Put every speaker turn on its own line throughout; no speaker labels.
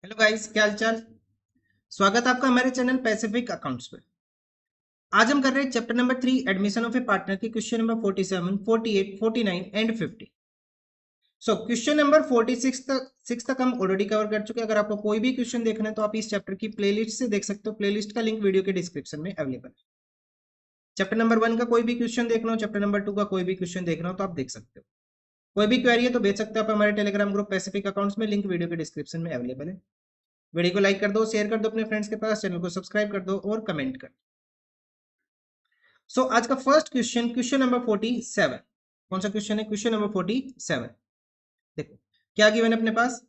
Hello guys, क्या हालचाल। स्वागत है आपका हमारे चैनल पैसिफिक अकाउंट्स पे। आज हम कर रहे हैं chapter number 3 admission of a partner की question number 47, 48, 49 and 50। Question number 46 तक हम ऑलरेडी कवर कर चुके हैं। अगर आपको कोई भी क्वेश्चन देखना है तो आप इस चैप्टर की प्लेलिस्ट से देख सकते हो। प्लेलिस्ट का लिंक वीडियो के डिस्क्रिप्शन में अवेलेबल है। चैप्टर नंबर 1 का कोई भी क्वेश्चन देखना हो, चैप्टर नंबर 2 का कोई भी क्वेश्चन देखना हो तो आप देख सकते हो। कोई भी क्वेरी है तो भेज सकते हो आप हमारे टेलीग्राम ग्रुप पैसिफिक अकाउंट्स में, लिंक वीडियो के डिस्क्रिप्शन में अवेलेबल है। वीडियो को लाइक कर दो, शेयर कर दो अपने फ्रेंड्स के पास, चैनल को सब्सक्राइब कर दो और कमेंट कर दो। आज का फर्स्ट क्वेश्चन, क्वेश्चन नंबर 47। कौन सा क्वेश्चन है? Question number 47। देखो क्या गिवन है अपने पास।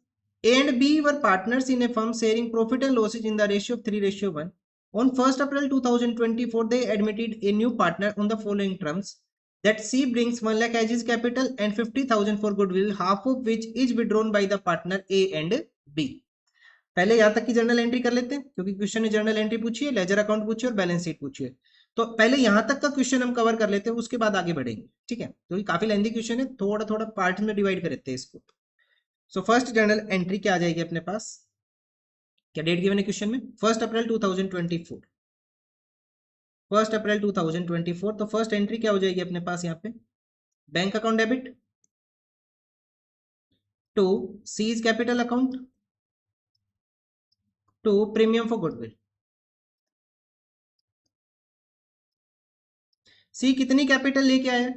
A and B were partners in a firm sharing profit and losses in the ratio of 3:1। On 1st April 2024, they admitted a new partner on the following terms: that C brings 1 lakh as his capital and 50,000 for goodwill, half of which is withdrawn by the partner A and B। पहले यहां तक की journal entry कर लेते हैं क्योंकि question ने journal entry पूछी है, लेजर अकाउंट पूछी है और बैलेंस शीट पूछी है। तो पहले यहां तक का क्वेश्चन हम कवर कर लेते हैं, उसके बाद आगे बढ़ेंगे। ठीक है, क्योंकि काफी लेंथी क्वेश्चन है, थोड़ा थोड़ा पार्ट में डिवाइड कर देते हैं इसको। फर्स्ट जर्नल एंट्री क्या आ जाएगी अपने पास? क्या डेट गिवन है क्वेश्चन में? 1 अप्रैल 2024। 1 अप्रैल 2024। तो फर्स्ट एंट्री क्या हो जाएगी अपने पास यहाँ पे? Bank account debit to C's capital account to premium for goodwill. C कितनी कैपिटल लेके आया?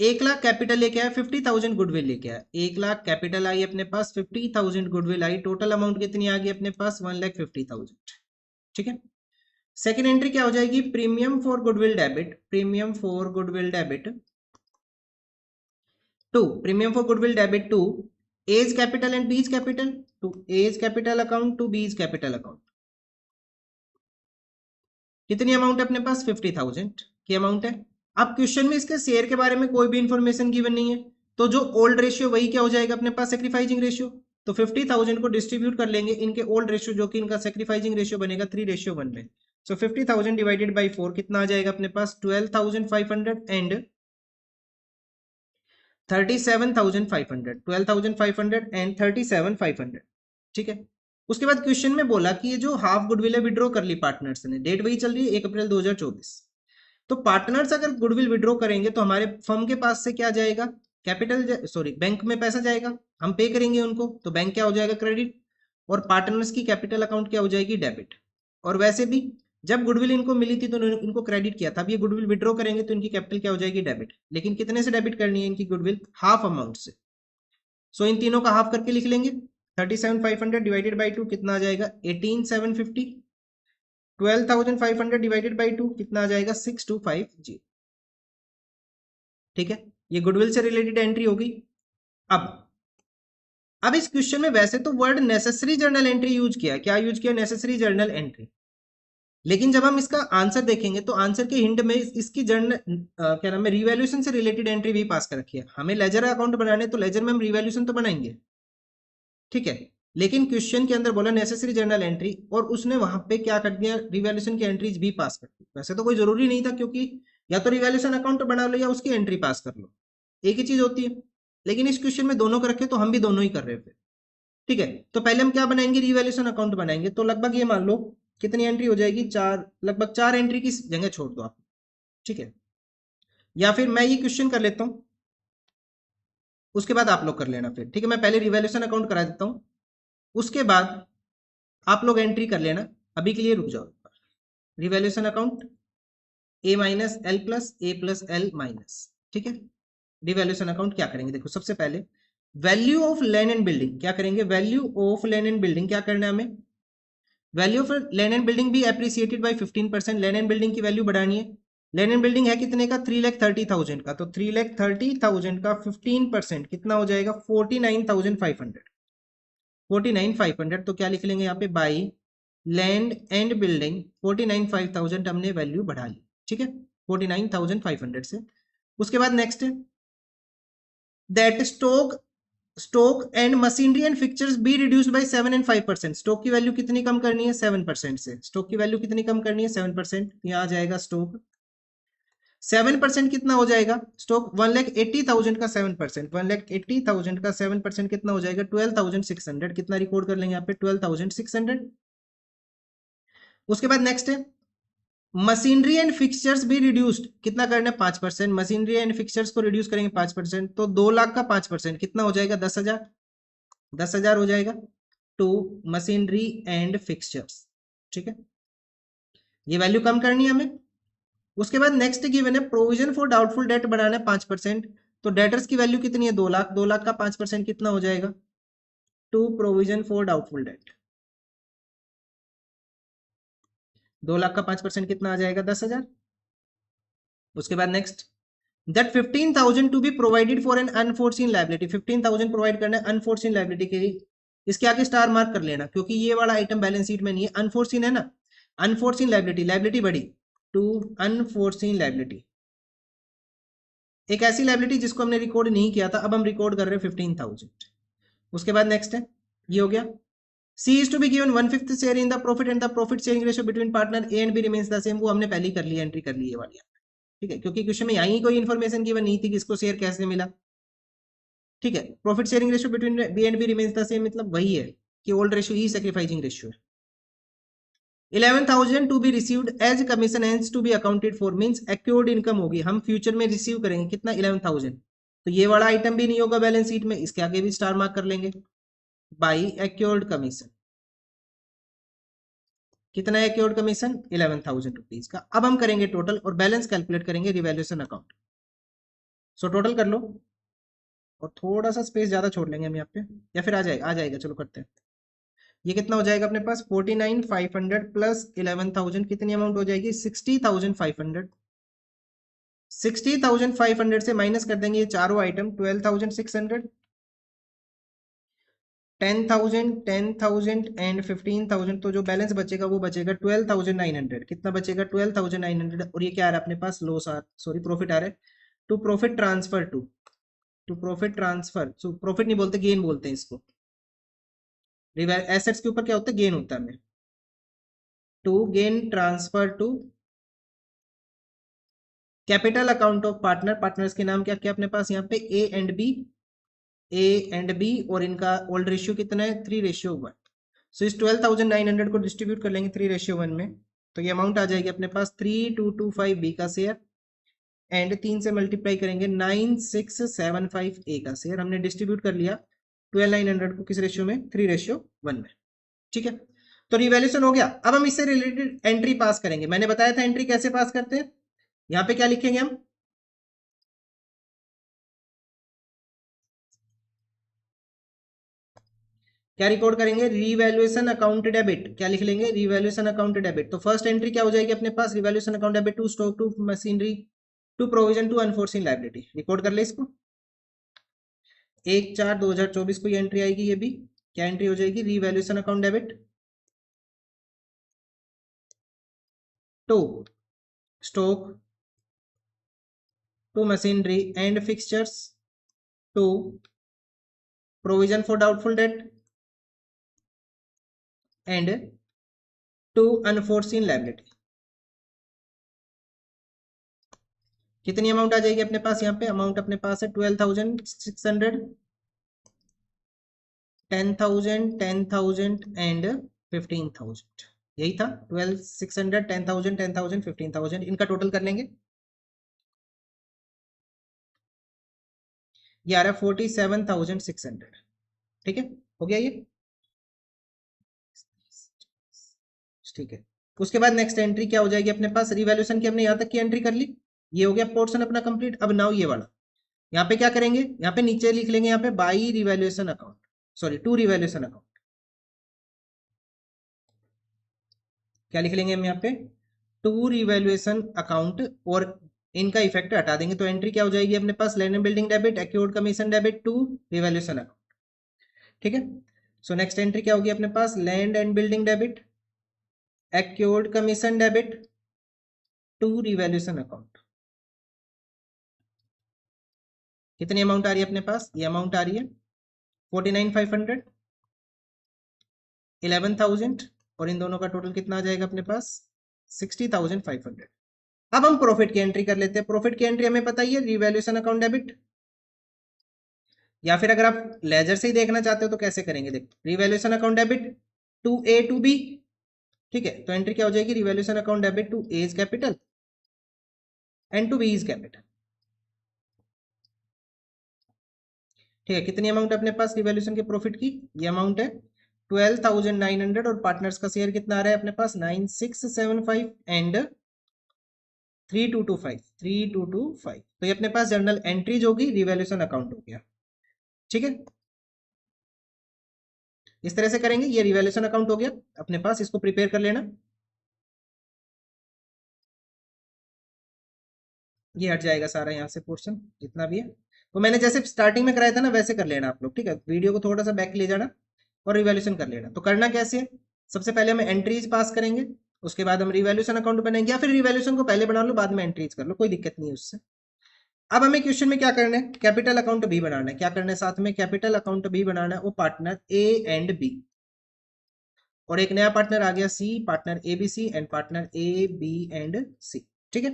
1 लाख कैपिटल लेके आया, 50,000 गुडविल लेके आया। 1 लाख कैपिटल आई अपने पास, 50,000 गुडविल आई। टोटल अमाउंट कितनी आ गई अपने पास? 1,50,000। ठीक है। सेकेंड एंट्री क्या हो जाएगी? Premium for goodwill debit, premium for goodwill debit to, premium for goodwill debit to A's capital and B's capital, to A's capital account to B's capital account. कितनी amount है अपने पास? 50,000 की अमाउंट है। अब question में इसके शेयर के बारे में कोई भी इंफॉर्मेशन गिवन नहीं है, तो जो ओल्ड रेशियो वही क्या हो जाएगा अपने पास? Sacrificing ratio. तो 50,000 को डिस्ट्रीब्यूट कर लेंगे इनके ओल्ड रेशियो, जो कि इनका सेक्रीफाइजिंग रेशियो बनेगा 3:1 में। 50,000 डिवाइडेड बाई 4 कितना आ जाएगा अपने पास? 12,500 एंड 37,500। 12,500 एंड 37,500। ठीक है। उसके बाद क्वेश्चन में बोला कि ये जो हाफ गुडविल है विड्रॉ कर ली पार्टनर्स ने। डेट वही चल रही है 1 अप्रैल 2024। तो पार्टनर्स अगर गुडविल विड्रॉ करेंगे तो हमारे फर्म के पास से क्या जाएगा? कैपिटल, सॉरी बैंक में पैसा जाएगा, हम पे करेंगे उनको, तो बैंक क्या हो जाएगा? क्रेडिट। और पार्टनर्स की कैपिटल अकाउंट क्या हो जाएगी? डेबिट। और वैसे भी जब गुडविल इनको मिली थी तो इनको क्रेडिट किया था, अब ये गुडविल विड्रॉ करेंगे तो इनकी कैपिटल क्या हो जाएगी? डेबिट। लेकिन कितने से डेबिट करनी है इनकी गुडविल? हाफ अमाउंट से। इन तीनों का हाफ करके लिख लेंगे। 37,500 डिवाइडेड बाई 2 कितना आ जाएगा? 18,750। 12,500 डिवाइडेड बाई 2 कितना आ जाएगा? 6,250। ठीक है, ये गुडविल से रिलेटेड एंट्री होगी। अब इस क्वेश्चन में वैसे तो word necessary journal entry use किया। क्या यूज किया? Necessary journal entry. लेकिन जब हम इसका आंसर देखेंगे तो आंसर के हिंट में इसकी जर्नल क्या नाम है, रिवैल्यूएशन से रिलेटेड एंट्री भी पास कर रखी है। हमें लेजर अकाउंट बनाने, तो लेजर में हम रिवैल्यूएशन तो बनाएंगे, ठीक है। लेकिन क्वेश्चन के अंदर बोला नेसेसरी जर्नल एंट्री, और उसने वहां पे क्या कर दिया? रिवैल्यूएशन की एंट्रीज भी पास कर दी। वैसे तो कोई जरूरी नहीं था, क्योंकि या तो रिवैल्यूएशन अकाउंट बना लो या उसकी एंट्री पास कर लो, एक ही चीज होती है। लेकिन इस क्वेश्चन में दोनों को रखे तो हम भी दोनों ही कर रहे थे। ठीक है, तो पहले हम क्या बनाएंगे? रिवैल्यूएशन अकाउंट बनाएंगे। तो लगभग ये मान लो कितनी एंट्री हो जाएगी? 4, लगभग 4 एंट्री की जगह छोड़ दो आप। ठीक है, या फिर मैं ये क्वेश्चन कर लेता हूं, उसके बाद आप लोग कर लेना फिर। ठीक है, मैं पहले रिवैल्यूएशन अकाउंट करा देता हूं, उसके बाद आप लोग एंट्री कर लेना। अभी के लिए रुक जाओ। Revaluation account A minus L plus A plus L minus. ठीक है, रिवैल्यूएशन अकाउंट क्या करेंगे? देखो सबसे पहले value of land and building क्या करेंगे? Value of land and building क्या करना है हमें? Value of land and building भी appreciated by 15%। Land and building की वैल्यू बढ़ानी है। लैंड एंड बिल्डिंग है कितने का? 3,30,000 का। तो 3,30,000 का 15% कितना हो जाएगा? 49,500। 49,500 तो क्या लिख लेंगे यहाँ पे? बाई लैंड एंड बिल्डिंग 49,500 हमने वैल्यू बढ़ा ली। ठीक है, 49,500 से। उसके बाद नेक्स्ट है that stock and machinery and fixtures be reduced by 7 and 5%। Stock की वैल्यू कितनी कम करनी है? 7% से। स्टॉक की वैल्यू कितनी कम करनी है? 7%। यहाँ आ जाएगा स्टॉक 7% कितना हो जाएगा स्टॉक 1,80,000 का 7%, 1,80,000 का 7% कितना हो जाएगा 12,600, कितना रिकॉर्ड कर लेंगे यहाँ पे 12,600। उसके बाद नेक्स्ट है मशीनरी एंड फिक्सचर्स भी रिड्यूस्ड, कितना करना है 5%, मशीनरी एंड फिक्सचर्स को रिड्यूस करेंगे 5%, तो 2 लाख का 5% कितना हो जाएगा 10,000, 10,000 हो जाएगा टू मशीनरी एंड फिक्सचर्स। ठीक है, ये वैल्यू कम करनी है हमें। उसके बाद नेक्स्ट गिवन है प्रोविजन फॉर डाउटफुल डेट बढ़ाना है 5%, तो डेटर्स की वैल्यू कितनी है 2 लाख, 2 लाख का 5% कितना हो जाएगा to provision for doubtful debt, 2 lakh का 5% कितना आ जाएगा 10,000। उसके बाद next that 15,000 to be provided for an unforeseen liability, 15,000 provide करना है अनफोर्सीन लायबिलिटी के लिए, इसके आगे स्टार मार्क कर लेना क्योंकि ये वाला आइटम बैलेंस शीट में नहीं है, अनफोर्सीन है ना, अनफोर्सीन लायबिलिटी, लायबिलिटी बढ़ी टू अनफोर्सीन लायबिलिटी, एक ऐसी लायबिलिटी जिसको हमने रिकॉर्ड नहीं किया था, अब हम रिकॉर्ड कर रहे हैं 15,000। उसके बाद नेक्स्ट है ये हो गया C is to be given 1/5 share in the profit and the profit sharing ratio between partner A and B remains the same, वो हमने पहले ही कर लिया, एंट्री कर ली ये वाली। ठीक है, क्योंकि क्वेश्चन में यहीं कोई इन्फॉर्मेशन गिवन नहीं थी कि इसको शेयर कैसे मिला। ठीक है, profit sharing ratio between B and B remains the same, मतलब वही है कि ओल्ड रेशियो ही सैक्रिफाइसिंग रेशियो है। 11,000 to be received as commission hence to be accounted for, means accrued income होगी, हम फ्यूचर में रिसीव करेंगे कितना 11,000, तो ये वाला आइटम भी नहीं होगा बैलेंस शीट में, इसके आगे भी स्टार मार्क कर लेंगे बाई एक्योर्ड कमीशन, कितना है एक्योर्ड कमीशन 11,000 रुपीज का। अब हम करेंगे टोटल और बैलेंस कैलकुलेट करेंगे रिवैल्यूएशन अकाउंट। सो टोटल कर लो और थोड़ा सा स्पेस ज्यादा छोड़ लेंगे हम यहाँ पे, या फिर आ जाएगा चलो करते हैं। ये कितना हो जाएगा अपने पास 49,500 प्लस 11,000, कितनी अमाउंट हो जाएगी 60,500, 60,500 से माइनस कर देंगे ये चारों आइटम 12,600, 10,000, 10,000 एंड 15,000, तो जो बैलेंस बचेगा वो बचेगा 12,900, कितना बचेगा 12,900, और ये क्या आ रहा है अपने पास लॉस सॉरी प्रॉफिट आ रहा है to profit transfer to profit transfer, profit नहीं बोलते गेन बोलते हैं इसको, एसेट्स के ऊपर क्या होता है गेन होता है, to gain transfer to capital account of partner, partners के नाम क्या क्या अपने पास यहाँ पे ए एंड बी और इनका ओल्ड रेशियो कितना है 3:1, सो इस 12,900 को डिस्ट्रीब्यूट कर लेंगे 3:1 में, तो ये अमाउंट आ जाएगी अपने पास 3,225 बी का शेयर एंड 3 से मल्टीप्लाई करेंगे 9,675 ए का शेयर, हमने डिस्ट्रीब्यूट कर लिया 12,900 को किस रेशियो में 3:1 में। ठीक है, तो रिवैल्यूएशन हो गया। अब हम इससे रिलेटेड एंट्री पास करेंगे, मैंने बताया था एंट्री कैसे पास करते हैं, यहाँ पे क्या लिखेंगे हम क्या रिकॉर्ड करेंगे रिवैल्यूएशन अकाउंट डेबिट, क्या लिख लेंगे रिवैल्यूएशन अकाउंट डेबिट, तो फर्स्ट एंट्री क्या हो जाएगी अपने पास revaluation account debit to stock to machinery to provision to unforeseen liability, record कर ले इसको 1/4/2024 को ये एंट्री आएगी, ये भी क्या एंट्री हो जाएगी revaluation account debit to stock to machinery and fixtures to provision for doubtful debt and to unforeseen liability, कितनी अमाउंट आ जाएगी अपने पास यहाँ पे अमाउंट अपने पास है 12,600, 10,000, 10,000 एंड 15,000, यही था 12,600, 10,000, 10,000, 15,000, इनका टोटल कर लेंगे, ये आ रहा है 47,600। ठीक है, हो गया ये, ठीक है। उसके बाद नेक्स्ट एंट्री क्या हो जाएगी अपने पास रिवैल्यूएशन की, हमने यहाँ तक की एंट्री कर ली, ये हो गया पोर्शन अपना कंप्लीट। अब नाउ ये वाला यहाँ पे क्या करेंगे, यहाँ पे नीचे लिख लेंगे यहाँ पे by revaluation account, sorry to revaluation account, क्या लिख लेंगे हम यहाँ पे टू रिवैल्यूएशन अकाउंट, और इनका इफेक्ट हटा देंगे, तो एंट्री क्या हो जाएगी अपने पास land and building debit accrued commission debit to revaluation account. ठीक है, सो नेक्स्ट एंट्री क्या होगी अपने पास land and building debit accrued commission debit to revaluation account, कितनी अमाउंट आ रही है अपने पास, ये अमाउंट आ रही है 49,500, 11,000 और इन दोनों का टोटल कितना आ जाएगा अपने पास 60,500। अब हम प्रॉफिट की एंट्री कर लेते हैं। प्रॉफिट की एंट्री हमें पता ही है, रिवैल्यूएशन अकाउंट डेबिट, या फिर अगर आप लेजर से ही देखना चाहते हो तो कैसे करेंगे, देखो revaluation account debit to A to B, ठीक है, तो एंट्री क्या हो जाएगी, revaluation account debit to A's capital and to B's capital, ठीक है। कितनी अमाउंट है अपने पास रिवैल्यूएशन के प्रॉफिट की, ये अमाउंट है 12,900, और पार्टनर्स का शेयर कितना आ रहा है अपने पास 9675 एंड 3225, तो ये अपने पास जर्नल एंट्रीज होगी, रिवैल्यूएशन अकाउंट हो गया, ठीक है। इस तरह से करेंगे, ये रिवैल्यूएशन अकाउंट हो गया अपने पास, इसको प्रिपेयर कर लेना। ये हट जाएगा सारा यहाँ से पोर्शन जितना भी है, तो मैंने जैसे स्टार्टिंग में कराया था ना वैसे कर लेना आप लोग, ठीक है। वीडियो को थोड़ा सा बैक ले जाना और रिवैल्यूएशन कर लेना। तो करना कैसे है, सबसे पहले हम एंट्रीज पास करेंगे, उसके बाद हम रिवैल्यूएशन अकाउंट बनाएंगे, या फिर रिवैल्यूएशन को पहले बना लो बाद में एंट्रीज कर लो, कोई दिक्कत नहीं है उससे। अब हमें क्वेश्चन में क्या करना है, कैपिटल अकाउंट भी बनाना है। क्या करना है साथ में, कैपिटल अकाउंट भी बनाना है, वो पार्टनर ए एंड बी, और एक नया पार्टनर आ गया C, partner A B C and partner A B and C, ठीक है।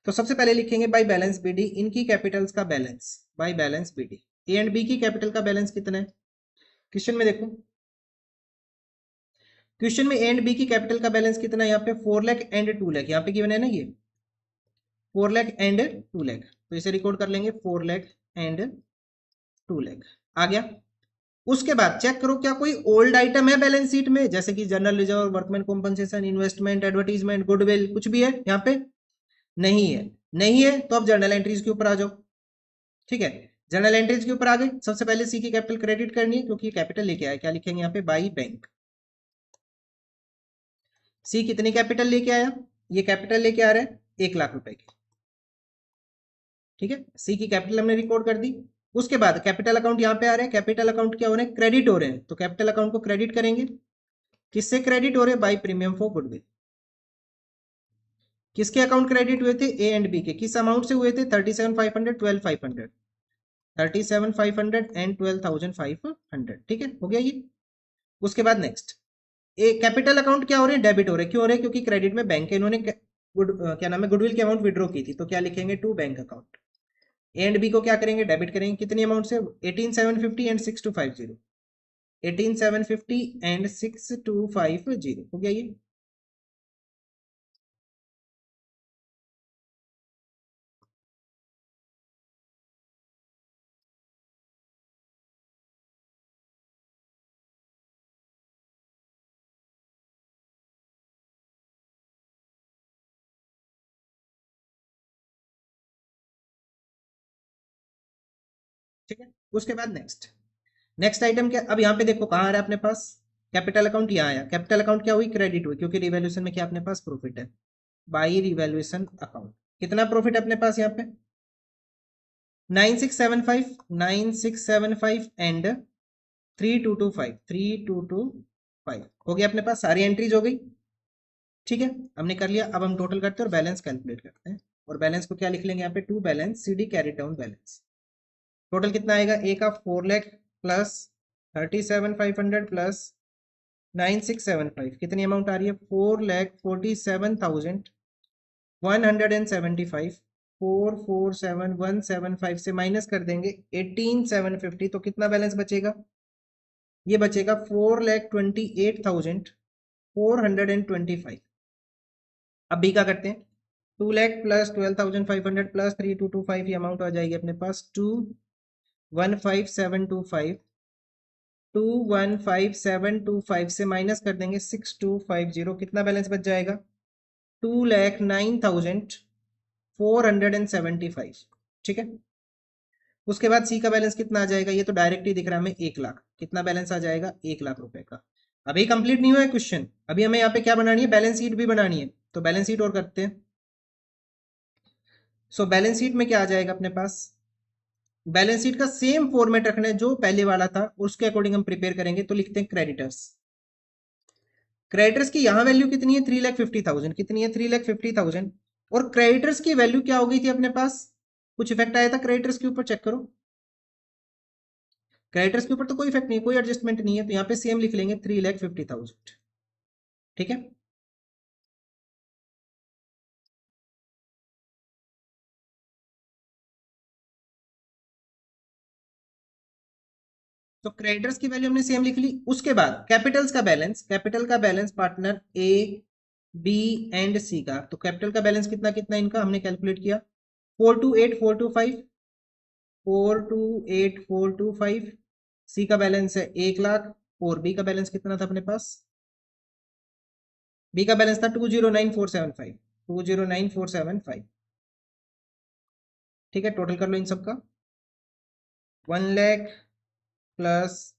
तो सबसे पहले लिखेंगे बाय बैलेंस बीडी, इनकी कैपिटल्स का balance by balance B D. A and B की कैपिटल का बैलेंस कितना है, क्वेश्चन में देखो, क्वेश्चन में ए एंड बी की कैपिटल का बैलेंस कितना है, यहाँ पे 4 लाख एंड 2 लाख, यहाँ पे गिवन है ना ये 4 लाख एंड 2 लाख, तो इसे रिकॉर्ड कर लेंगे 4 लाख एंड 2 लाख, आ गया। उसके बाद चेक करो क्या कोई ओल्ड आइटम है बैलेंस शीट में, जैसे कि general reserve, workman compensation, investment, advertisement, goodwill, कुछ भी है यहाँ पे, नहीं है। नहीं है तो अब जर्नल एंट्रीज के ऊपर आ जाओ, ठीक है। जर्नल एंट्रीज के ऊपर आ गए, सबसे पहले सी की कैपिटल क्रेडिट करनी है क्योंकि कैपिटल लेके आया, क्या लिखेंगे यहाँ पे, बाई बैंक। सी कितनी कैपिटल लेके आया, ये कैपिटल लेके आ रहा है 1 लाख रुपए की, ठीक है। सी की कैपिटल हमने रिकॉर्ड कर दी। उसके बाद कैपिटल अकाउंट यहाँ पे आ रहे हैं, कैपिटल अकाउंट क्या हो रहे हैं, क्रेडिट हो रहे हैं, तो कैपिटल अकाउंट को क्रेडिट करेंगे, किससे क्रेडिट हो रहे हैं, बाई प्रीमियम फॉर गुडविल। किसके अकाउंट क्रेडिट हुए थे, ए एंड बी के, किस अमाउंट से हुए थे, 37,500, 12,500, 37,500 एंड 12,500, ठीक है, हो गया ये। उसके बाद नेक्स्ट, ए कैपिटल अकाउंट क्या हो रहे हैं, डेबिट हो रहे हैं, क्यों हो रहे हैं, क्योंकि क्रेडिट में बैंक है, इन्होंने क्या नाम है, गुडविल की अमाउंट विड्रॉ की थी, तो क्या लिखेंगे, to bank account. A and B को क्या करेंगे, डेबिट करेंगे, कितनी अमाउंट से, 18,750 एंड 6,250, 18,750 एंड 6,250, हो गया ये। ठीक है, उसके बाद नेक्स्ट, नेक्स्ट आइटम क्या, अब यहाँ पे देखो कहाँ आ रहा है अपने पास, कैपिटल अकाउंट यहाँ आया, कैपिटल अकाउंट क्या हुई, क्रेडिट हुई, क्योंकि रिवैल्यूएशन में क्या अपने पास प्रॉफिट है, बाई रिवैल्यूएशन अकाउंट। कितना प्रॉफिट अपने पास यहाँ पे, 9675, 9675 एंड 3225, 3225, हो गया अपने पास, सारी एंट्रीज हो गई, ठीक है, हमने कर लिया। अब हम टोटल करते हैं और बैलेंस कैलकुलेट करते हैं, और बैलेंस को क्या लिख लेंगे यहाँ पे, to balance C D carry down balance. Total कितना आएगा, ए का 4 लाख प्लस 37,500 प्लस 9675, कितनी अमाउंट आ रही है, 4,47,175, 447,175 से माइनस कर देंगे 18,750, तो कितना बैलेंस बचेगा, ये बचेगा 4,28,425। अब बी का करते हैं, 2 लाख प्लस 12,500 प्लस 3,225, ये अमाउंट आ जाएगी अपने पास 2,15,725, 2,15,725 से माइनस कर देंगे 6,250, कितना बैलेंस बच जाएगा, 2,09,475, ठीक है। उसके बाद सी का बैलेंस कितना आ जाएगा, ये तो डायरेक्ट ही दिख रहा है हमें 1 लाख, कितना बैलेंस आ जाएगा, 1 लाख रुपए का। अभी कंप्लीट नहीं हुआ है क्वेश्चन, अभी हमें यहाँ पे क्या बनानी है, बैलेंस शीट भी बनानी है, तो बैलेंस शीट और करते हैं। सो बैलेंस शीट में क्या आ जाएगा अपने पास, बैलेंस शीट का सेम फॉर्मेट रखना है जो पहले वाला था, उसके अकॉर्डिंग हम प्रिपेयर करेंगे। तो लिखते हैं क्रेडिटर्स, क्रेडिटर्स की यहाँ वैल्यू कितनी है, 3,50,000, कितनी है, 3,50,000, और क्रेडिटर्स की वैल्यू क्या हो गई थी अपने पास, कुछ इफेक्ट आया था क्रेडिटर्स के ऊपर, चेक करो, क्रेडिटर्स के ऊपर तो कोई इफेक्ट नहीं, कोई एडजस्टमेंट नहीं है, तो यहाँ पे सेम लिख लेंगे 3,50,000, ठीक है। तो क्रेडिटर्स की वैल्यू हमने सेम लिख ली। उसके बाद कैपिटल्स का बैलेंस, कैपिटल का balance partner A B and C का, तो कैपिटल का बैलेंस कितना कितना इनका हमने कैलकुलेट किया, 428425, 428425। सी का बैलेंस है 1 लाख, और बी का बैलेंस कितना था अपने पास, बी का बैलेंस था 209475, 209475। ठीक है, टोटल कर लो इन सबका, 1 लाख प्लस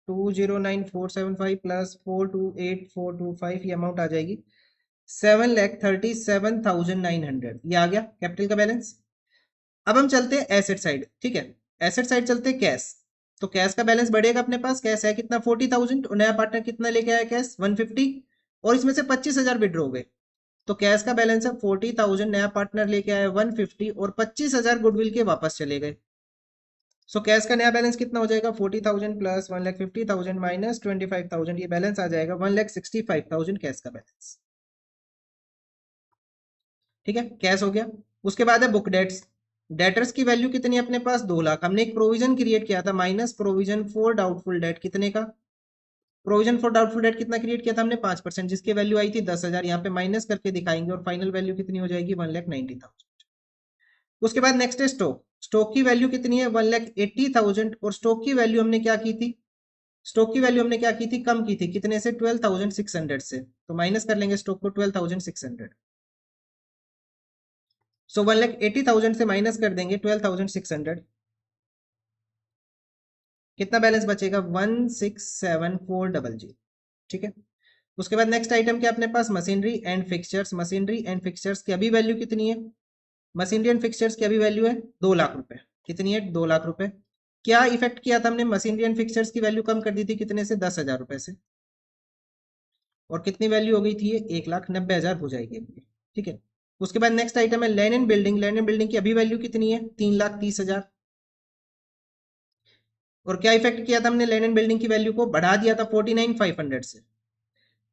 209475 प्लस 428425, ये अमाउंट आ जाएगी 7,37,900। ये आ गया कैपिटल का बैलेंस। अब हम चलते हैं एसेट साइड। ठीक है, एसेट साइड चलते हैं कैश। तो कैश का बैलेंस बढ़ेगा, अपने पास कैश है कितना 40,000, और नया पार्टनर कितना लेके आया कैश 150, और इसमें से 25,000 विड्रॉ हो गए। तो कैश का बैलेंस है 40,000, नया पार्टनर लेके आया 150, और 25,000 गुडविल के वापस चले गए। सो कैश का नया बैलेंस कितना हो जाएगा, 40,000 प्लस 1,50,000 माइनस 25,000, ये बैलेंस आ जाएगा 1,65,000 कैश का बैलेंस। ठीक है, कैश हो गया। उसके बाद है बुक डेट्स। डेटर्स की वैल्यू कितनी है अपने पास, 2 लाख। हमने एक प्रोविजन क्रिएट किया था, minus provision for doubtful date, कितने का, प्रोविजन फॉर डाउटफुल डेट कितना क्रिएट किया था हमने, 5%, जिसकी वैल्यू आई थी 10,000। यहाँ पे माइनस करके दिखाएंगे, और फाइनल वैल्यू कितनी हो जाएगी 1,90,000। उसके बाद नेक्स्ट है स्टॉक। स्टॉक की वैल्यू कितनी है 1,80,000, और स्टॉक की वैल्यू हमने क्या की थी, स्टॉक की वैल्यू हमने क्या की थी, कम की थी, कितने से 12,600 से, तो माइनस कर लेंगे स्टॉक को 12,600। सो 1,80,000 से माइनस कर देंगे 12,600, कितना बैलेंस बचेगा 167400। ठीक है, उसके बाद नेक्स्ट आइटम क्या अपने पास, machinery and fixtures. Machinery and fixtures की अभी वैल्यू कितनी है, मशीनरी एंड फिक्सचर्स की अभी वैल्यू है 2 लाख रुपए। कितनी है, 2 लाख रुपए। क्या इफेक्ट किया था हमने, मशीनरी एंड फिक्सचर्स की वैल्यू कम कर दी थी, कितने से 10,000 रुपए से, और कितनी वैल्यू हो गई थी ये 1,90,000 हो जाएगी अभी। ठीक है, उसके बाद नेक्स्ट आइटम है land and building. Land and building की अभी वैल्यू कितनी है, 3,30,000। और क्या इफेक्ट किया था हमने, लैंड एंड बिल्डिंग की वैल्यू को बढ़ा दिया था 49,500 से,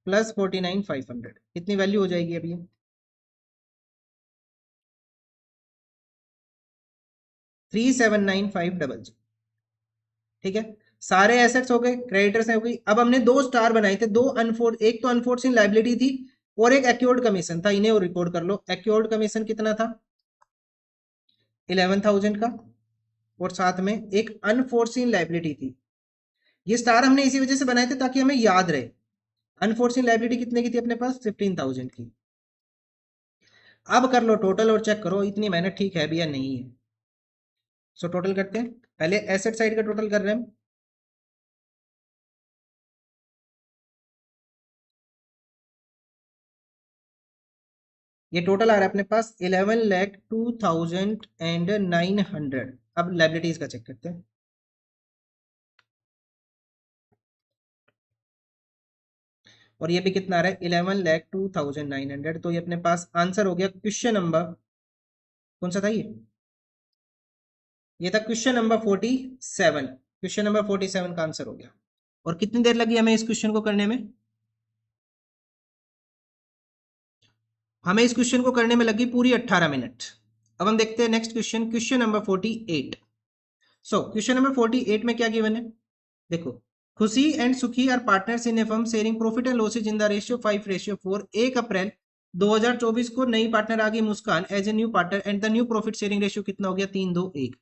प्लस 49,500, कितनी वैल्यू हो जाएगी अभी, 3,79,500। ठीक है, सारे एसेट्स हो गए, क्रेडिटर्स हो गई। अब हमने दो स्टार बनाए थे, दो एक तो अनफोर्सिन लाइबिलिटी थी, और एक एक्योर्ड कमीशन था, इन्हें और रिकॉर्ड कर लो। एक्योर्ड कमीशन कितना था 11,000 का, और साथ में एक अनफोर्सिन लाइबिलिटी थी। ये स्टार हमने इसी वजह से बनाए थे ताकि हमें याद रहे। अनफोर्सिन लाइबिलिटी कितने की थी अपने पास, 15,000 की। अब कर लो टोटल और चेक करो इतनी मेहनत ठीक है भी या नहीं है। सो टोटल करते हैं, पहले एसेट साइड का टोटल कर रहे हैं हम। ये टोटल आ रहा है अपने पास 11,02,900। अब लाइबिलिटीज का चेक करते हैं। और ये भी कितना आ रहा है 11,02,900। तो ये अपने पास आंसर हो गया क्वेश्चन नंबर, कौन सा था ये था क्वेश्चन नंबर 47। क्वेश्चन नंबर 47 का आंसर हो गया। और कितनी देर लगी हमें इस क्वेश्चन को करने में, हमें इस क्वेश्चन को करने में लगी पूरी 18 मिनट। अब हम देखते हैं next question, question number 48। So question number 48 में क्या गिवन है, देखो, Khushi and Sukhi are partners in a firm sharing profit and losses in the ratio 5:4। 1 अप्रैल 2024 को नई पार्टनर आ गई Muskan as a new partner, and the new profit sharing ratio कितना हो गया 3:2:1।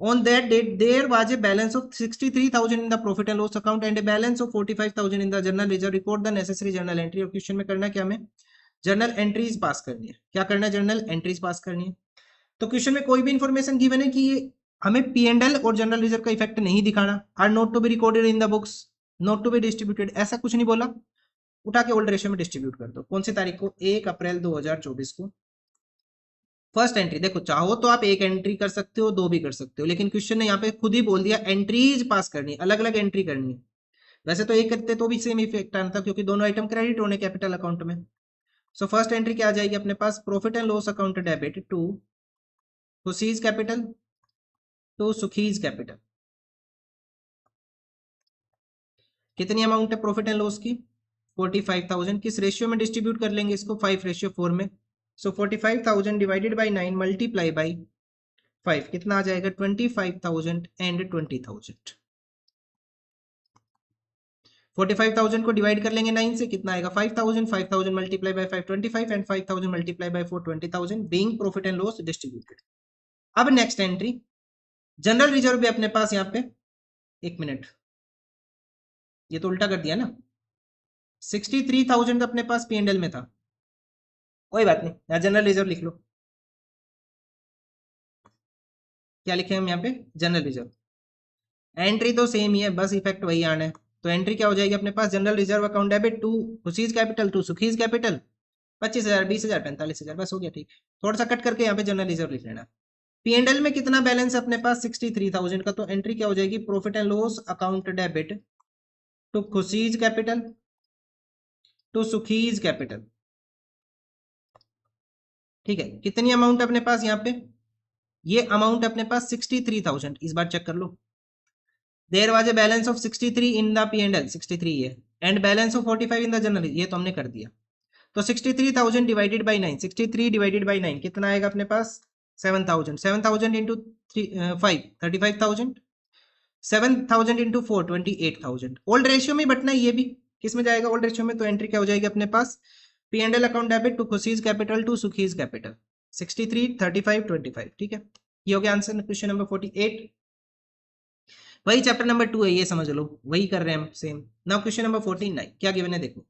On that date, there was a balance of 63,000 in the profit and loss account and a balance of 45,000 in the journal reserve. Record the necessary journal entry। और question में करना क्या, हमें journal entries pass करनी है। क्या करना है, जर्नल एंट्रीज पास करनी है। तो क्वेश्चन में कोई भी इंफॉर्मेशन गिवन है कि हमें P&L और जनरल रिजर्व का इफेक्ट नहीं दिखाना, are not to be recorded in the books, not to be distributed, ऐसा कुछ नहीं बोला, उठा के ओल्ड रेशियो में डिस्ट्रीब्यूट कर दो। कौन सी तारीख को, 1 अप्रैल 2024 को। फर्स्ट एंट्री, देखो चाहो तो आप एक एंट्री कर सकते हो, दो भी कर सकते हो, लेकिन क्वेश्चन ने यहाँ पे खुद ही बोल दिया एंट्रीज पास करनी है, अलग अलग एंट्री करनी है। वैसे तो एक करते तो भी सेम इफेक्ट आना था, क्योंकि दोनों आइटम क्रेडिट होने कैपिटल अकाउंट में। सो फर्स्ट एंट्री क्या आ जाएगी अपने पास, profit and loss account debit to Khushi's capital to Sukhi's capital. कितनी अमाउंट है प्रॉफिट एंड लॉस की, 45,000। किस रेशियो में डिस्ट्रीब्यूट कर लेंगे इसको, 5:4 में। सो 45,000 डिवाइडेड बाई 9 मल्टीप्लाई बाई 5, कितना आ जाएगा 25,000 एंड 20,000। 45,000 को डिवाइड कर लेंगे 9 से, कितना आएगा 5,000, 5,000 multiply by 525 and 5,000 multiply by 420,000 being profit and loss distributed. अब नेक्स्ट एंट्री जनरल रिजर्व भी अपने पास यहाँ पे, एक मिनट ये तो उल्टा कर दिया ना, 63,000 अपने पास P&L में था, कोई बात नहीं, यहाँ जनरल रिजर्व लिख लो। क्या लिखे हम यहाँ पे, जनरल रिजर्व। एंट्री तो सेम ही है, बस इफेक्ट वही आना है। तो एंट्री क्या हो जाएगी अपने पास, general reserve account debit to Khushi's capital to Sukhi's capital, 25,000, 20,000, 45,000, बस हो गया ठीक। थोड़ा सा कट करके यहाँ पे जनरल रिजर्व लिख लेना। P&L में कितना बैलेंस अपने पास 63,000 का, तो एंट्री क्या हो जाएगी, profit and loss account debit to Khushi's capital to Sukhi's capital. ठीक है, कितनी अमाउंट अपने पास यहाँ पे, ये अमाउंट अपने पास 63,000, इस बार चेक कर लो। There was a balance of 63 in the P&L, 63 है, and balance of 45 in the general, ये तो हमने कर दिया। तो 63,000 डिवाइडेड बाई 9, 63 डिवाइडेड बाई 9 कितना आएगा अपने पास, 7,000, 7,000 इंटू 5, 35,000, 7,000 इंटू 4, 28,000। ओल्ड रेशियो में बटना है, ये भी किस में जाएगा, ओल्ड रेशियो में। तो एंट्री क्या हो जाएगी अपने पास, P&L account debit to Khushi's capital to Sukhi's capital, 63, 35, 25। ठीक है, ये हो गया आंसर क्वेश्चन नंबर 48। वही चैप्टर नंबर 2 है, ये समझ लो, वही कर रहे हैं हम सेम। नाउ क्वेश्चन नंबर 49, क्या गिवन है देखो।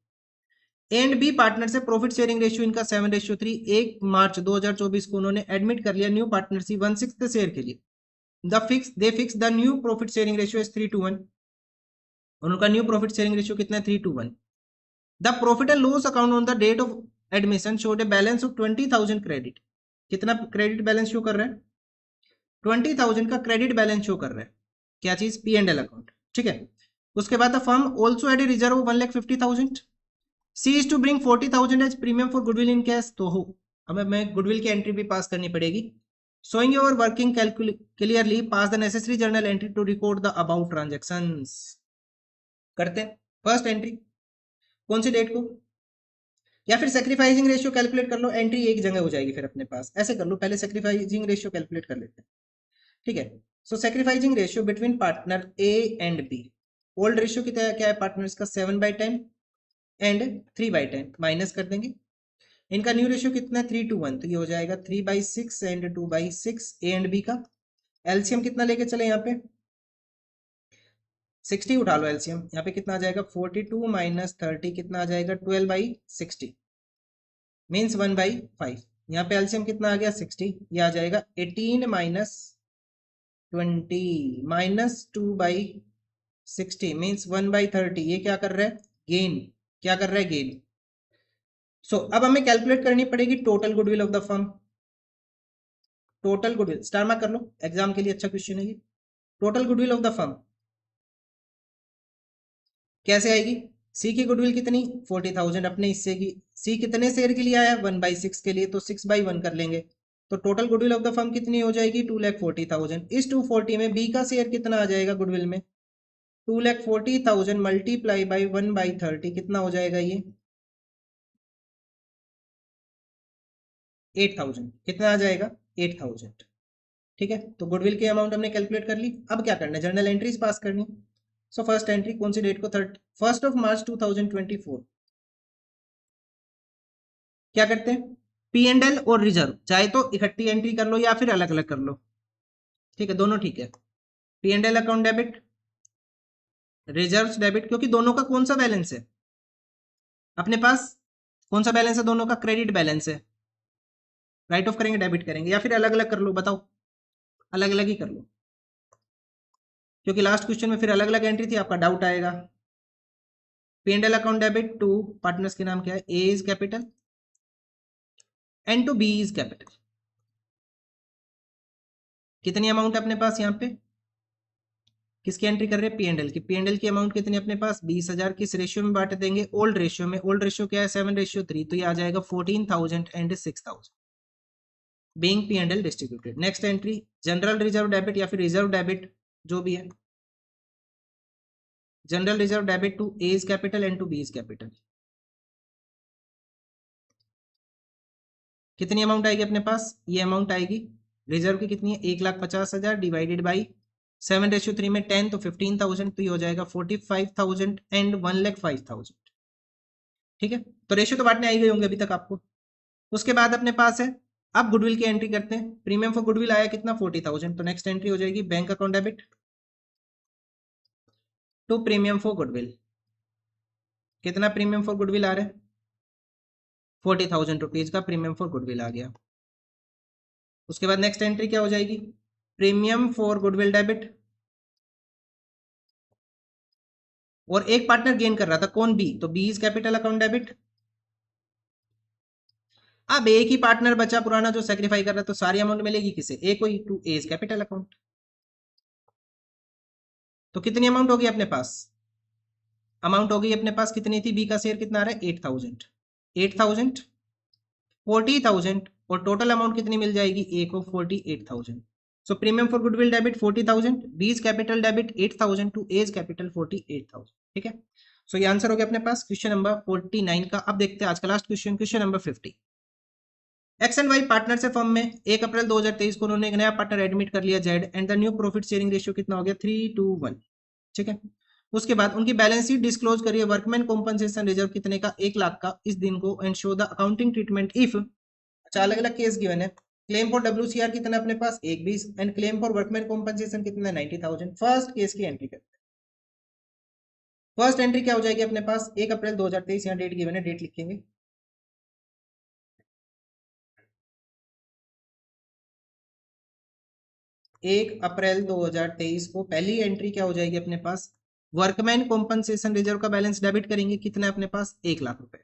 ए एंड बी पार्टनर से प्रॉफिट शेयरिंग रेशियो इनका 7:3, 1 मार्च 2024 को उन्होंने एडमिट कर लिया न्यू पार्टनरशिप 1/6 शेयर के लिए। They fix the new profit sharing ratio is 3:1, उनका न्यू प्रॉफिट शेयरिंग रेशियो कितना है, 3:1। The profit and loss account on the date of admission showed a balance of 20,000 credit, कितना credit balance show कर रहा है, 20,000 का क्रेडिट बैलेंस शो कर रहा है, क्या चीज, P&L अकाउंट। ठीक है, उसके बाद the firm also had a reserve of 1,50,000, C is to bring 40,000 as premium for goodwill in cash, तो हो हमें गुडविल की एंट्री भी पास करनी पड़ेगी। Showing your working clearly pass the necessary journal entry to record the about transactions. करते हैं first entry, कौन सी डेट को, या फिर सेक्रीफाइसिंग रेशियो कैलकुलेट कर लो, एंट्री एक जगह हो जाएगी फिर अपने पास, ऐसे कर लो, पहले सेक्रीफाइसिंग रेशियो कैलकुलेट कर लेते हैं। ठीक है, so sacrificing ratio between partner A and B, old ratio कितना क्या है पार्टनर्स का, 7/10 एंड 3/10, माइनस कर देंगे। इनका न्यू रेशियो कितना है, 3:1, तो ये हो जाएगा 3/6 एंड 2/6। ए एंड बी का एलसीएम कितना लेके चले, यहाँ पे 60 उठा लो एलसीएम, यहाँ पे कितना आ जाएगा, 42 माइनस 30 कितना आ जाएगा, 12/60 मीन्स 1/5। यहाँ पे एलसीएम कितना आ गया, 60, ये आ जाएगा 18 माइनस 20 माइनस 2/60 मीन्स 1/30। ये क्या कर रहा है, गेन, क्या कर रहा है, गेन। सो अब हमें कैलकुलेट करनी पड़ेगी total goodwill of the firm. Total goodwill star mark कर लो, एग्जाम के लिए अच्छा क्वेश्चन है ये। Total goodwill of the firm कैसे आएगी, सी की गुडविल कितनी, 40,000 अपने हिस्से की, सी कितने शेयर के लिए आया, 1/6 के लिए, तो 6/1 कर लेंगे। तो total goodwill of the firm कितनी हो जाएगी, 2,40,000। इस 240 में बी का शेयर कितना आ जाएगा गुडविल में, 2,40,000 मल्टीप्लाई बाई 1/30 कितना हो जाएगा, ये 8,000, कितना आ जाएगा, 8,000। ठीक है, तो गुडविल की अमाउंट हमने कैलकुलेट कर ली। अब क्या करना है, जर्नल एंट्रीज पास करनी। सो फर्स्ट एंट्री कौन सी डेट को, 1 मार्च 2024। क्या करते हैं, P&L और रिजर्व चाहे तो इकट्ठी एंट्री कर लो या फिर अलग अलग कर लो, ठीक है, दोनों ठीक है। P&L account debit, reserve debit, क्योंकि दोनों का कौन सा बैलेंस है अपने पास, कौन सा बैलेंस है दोनों का, क्रेडिट बैलेंस है। राइट ऑफ करेंगे, डेबिट करेंगे, या फिर अलग अलग कर लो, बताओ, अलग अलग ही कर लो, क्योंकि लास्ट क्वेश्चन में फिर अलग अलग एंट्री थी, आपका डाउट आएगा। P&L account debit to partners के नाम क्या है, A's capital and to B's capital. कितनी अमाउंट है अपने पास यहाँ पे, किसकी एंट्री कर रहे हैं, P&L की। P&L की अमाउंट कितनी अपने पास, 20,000। किस रेशियो में बांट देंगे, ओल्ड रेशियो में। ओल्ड रेशियो क्या है, 7:3, तो ये आ जाएगा 14,000 and 6,000 being P&L distributed. Next entry general reserve debit या फिर रिजर्व डेबिट जो भी है, general reserve debit to A's capital and to B's capital. कितनी अमाउंट आएगी अपने पास, ये अमाउंट आएगी रिजर्व की कितनी है, 1,50,000 डिवाइडेड बाई 7:3 में 10 तो 15,000, तो ये हो जाएगा 45,000 एंड 1,05,000। ठीक है, तो रेशियो तो बांटने आई गई होंगे अभी तक आपको। उसके बाद अपने पास है, अब गुडविल की एंट्री करते हैं। प्रीमियम फॉर गुडविल आया कितना 40,000, तो नेक्स्ट एंट्री हो जाएगी bank account debit to premium for goodwill. कितना प्रीमियम फॉर गुडविल आ रहा है, 40,000 रुपीज का प्रीमियम फॉर गुडविल आ गया। उसके बाद नेक्स्ट एंट्री क्या हो जाएगी, प्रीमियम फॉर गुडविल डेबिट, और एक पार्टनर गेन कर रहा था, कौन, बी, तो B's capital account debit. अब एक ही पार्टनर बचा पुराना जो सेक्रीफाई कर रहा है, तो सारी अमाउंट मिलेगी किसे, ए को ही, to A's capital account. तो कितनी अमाउंट होगी अपने पास, अमाउंट होगी अपने पास कितनी थी, बी का शेयर कितना आ रहा है 8,000, 8,000, 40,000, और टोटल अमाउंट कितनी मिल जाएगी ए को 48,000। So premium for goodwill debit 40,000, B's capital debit 8,000 to A's capital 48,000। ठीक है, सो ये आंसर हो गया अपने पास क्वेश्चन नंबर 49 का। अब देखते हैं आज का last question, question number 50। X and Y partner से फर्म में 1 अप्रैल 2023 को उन्होंने एक नया पार्टनर एडमिट कर लिया Z, and the new profit sharing ratio कितना हो गया 3:1। ठीक है, उसके बाद उनकी बैलेंस शीट डिस्क्लोज करिए, वर्कमैन कॉम्पनसेशन रिजर्व कितने का, 1 लाख का इस दिन को, and show the accounting treatment if, अच्छा अलग अलग केस गिवन है। क्लेम फॉर डब्ल्यूसीआर कितना अपने पास 1,20, and claim for workman compensation कितना 90,000। फर्स्ट केस की एंट्री करते हैं। फर्स्ट एंट्री क्या हो जाएगी अपने पास, 1 अप्रैल 2023, यहाँ डेट गिवन है, डेट लिखेंगे 1 अप्रैल 2023 को पहली एंट्री क्या हो जाएगी अपने पास, वर्कमैन कॉम्पनसेशन रिजर्व का बैलेंस डेबिट करेंगे, कितना है अपने पास 1 लाख रुपए।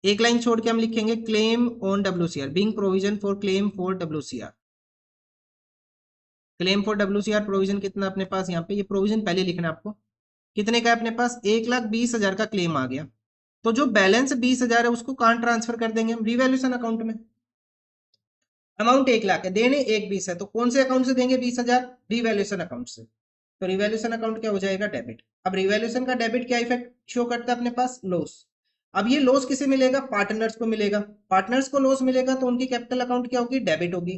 एक लाइन छोड़ के हम लिखेंगे claim on WCR, being provision for claim for WCR. Claim for WCR provision कितना अपने पास, यहाँ पे ये प्रोविजन पहले लिखना है आपको, कितने का है अपने पास 1,20,000 का क्लेम आ गया। तो जो बैलेंस 20,000 है उसको कहां ट्रांसफर कर देंगे हम, रिवैल्यूएशन अकाउंट में। अमाउंट 1 लाख है, देने 1,20 है, तो कौन से अकाउंट से देंगे 20,000, रिवैल्यूएशन अकाउंट से। तो रिवैल्यूएशन अकाउंट क्या हो जाएगा, डेबिट। अब रिवैल्यूएशन का डेबिट क्या इफेक्ट शो करता है अपने पास, लॉस। अब ये लॉस किसे मिलेगा, पार्टनर्स को मिलेगा। पार्टनर्स को लॉस मिलेगा तो उनकी कैपिटल अकाउंट क्या होगी, डेबिट होगी।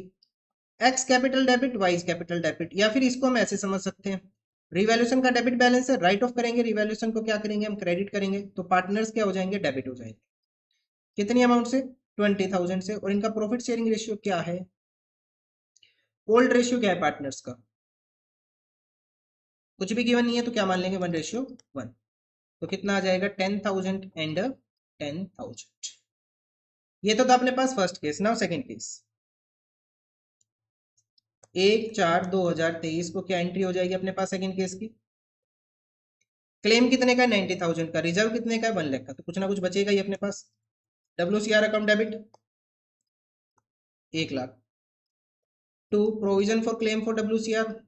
X capital debit, Y capital debit, या फिर इसको हम ऐसे समझ सकते हैं, रिवैल्यूएशन का डेबिट बैलेंस है, राइट ऑफ करेंगे, रिवैल्यूएशन को क्या करेंगे हम, क्रेडिट करेंगे, तो पार्टनर्स क्या हो जाएंगे, डेबिट हो जाएंगे। कितनी अमाउंट से, 20,000 से। और इनका प्रॉफिट शेयरिंग रेशियो क्या है, ओल्ड रेशियो क्या है पार्टनर्स का, कुछ भी गिवन नहीं है तो क्या मान लेंगे, 1:1। तो कितना आ जाएगा 10,000 एंड 10,000। ये तो था अपने पास first case. Now second case, 1/4/2023 को क्या एंट्री हो जाएगी अपने पास सेकंड केस की, क्लेम कितने का है 90,000 का, रिजर्व कितने का है 1 लाख का, तो कुछ ना कुछ बचेगा ही अपने पास। WCR account debit 1 lakh, to provision for claim for WCR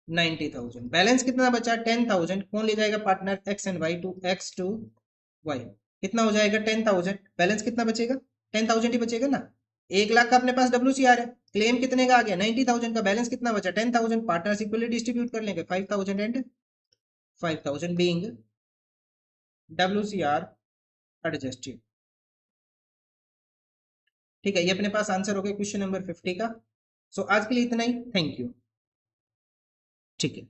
90,000, balance कितना बचा 10,000, कौन ले जाएगा partner, X and Y, to X to Y. कितना हो जाएगा 10,000, बैलेंस कितना बचेगा 10,000 ही बचेगा ना। 1 लाख का अपने पास डब्ल्यूसीआर है, क्लेम कितने का आ गया 90,000 का, बैलेंस कितना बचा 10,000, पार्टनर्स इक्वली डिस्ट्रीब्यूट कर लेंगे 5,000 एंड 5,000 बीइंग डब्ल्यूसीआर एडजस्टेड। ठीक है, ये अपने पास आंसर हो गया क्वेश्चन नंबर 50 का। सो आज के लिए इतना ही, थैंक यू। ठीक है।